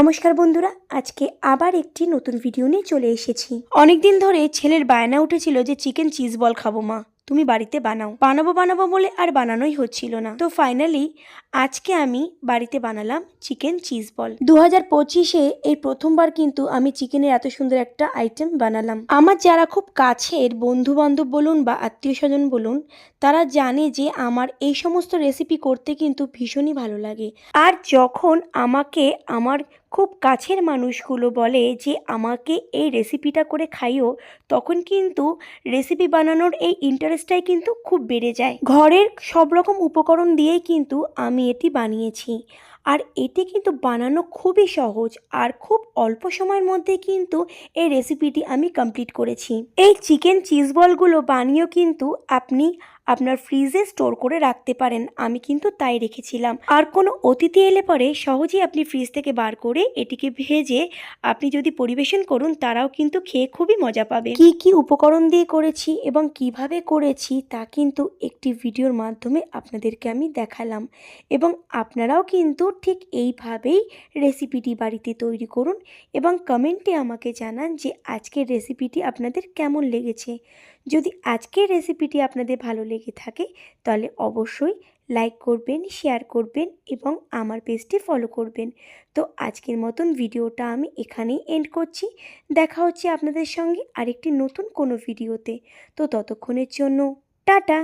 নমস্কার বন্ধুরা, আজকে আবার একটি নতুন ভিডিও নিয়ে চলে এসেছি। অনেকদিন ধরে ছেলের বায়না উঠেছিল যে চিকেন চিজ বল খাবো মা, তুমি বাড়িতে বানাও। বানাবো বলে আর বানানোই হচ্ছিল না। তো ফাইনালি আজকে আমি বাড়িতে বানালাম চিকেন চিজ বল। 2025-এ এই প্রথমবার কিন্তু আমি চিকেনের এত সুন্দর একটা আইটেম বানালাম। আমার যারা খুব কাছের বন্ধু বান্ধব বলুন বা আত্মীয় স্বজন বলুন, তারা জানে যে আমার এই সমস্ত রেসিপি করতে কিন্তু ভীষণই ভালো লাগে। আর যখন আমাকে আমার খুব কাছের মানুষগুলো বলে যে আমাকে এই রেসিপিটা করে খাইও, তখন কিন্তু রেসিপি বানানোর এই ইন্টারেস্টটাই কিন্তু খুব বেড়ে যায়। ঘরের সব রকম উপকরণ দিয়েই কিন্তু আমি এটি বানিয়েছি। আর এটি কিন্তু বানানো খুবই সহজ আর খুব অল্প সময়ের মধ্যে কিন্তু এই রেসিপিটি আমি কমপ্লিট করেছি। এই চিকেন চিজ বলগুলো বানিয়েও কিন্তু আপনি আপনার ফ্রিজে স্টোর করে রাখতে পারেন। আমি কিন্তু তাই রেখেছিলাম। আর কোনো অতিথি এলে পরে সহজেই আপনি ফ্রিজ থেকে বার করে এটিকে ভেজে আপনি যদি পরিবেশন করুন, তারাও কিন্তু খেয়ে খুবই মজা পাবে। কি কি উপকরণ দিয়ে করেছি এবং কিভাবে করেছি তা কিন্তু একটি ভিডিওর মাধ্যমে আপনাদেরকে আমি দেখালাম। এবং আপনারাও কিন্তু ঠিক এইভাবেই রেসিপিটি বাড়িতে তৈরি করুন এবং কমেন্টে আমাকে জানান যে আজকের রেসিপিটি আপনাদের কেমন লেগেছে। যদি আজকের রেসিপিটি আপনাদের ভালো লেগে থাকে তাহলে অবশ্যই লাইক করবেন, শেয়ার করবেন এবং আমার পেজটি ফলো করবেন। তো আজকের মতন ভিডিওটা আমি এখানেই এন্ড করছি। দেখা হচ্ছে আপনাদের সঙ্গে আরেকটি নতুন কোনো ভিডিওতে। তো ততক্ষণের জন্য টাটা।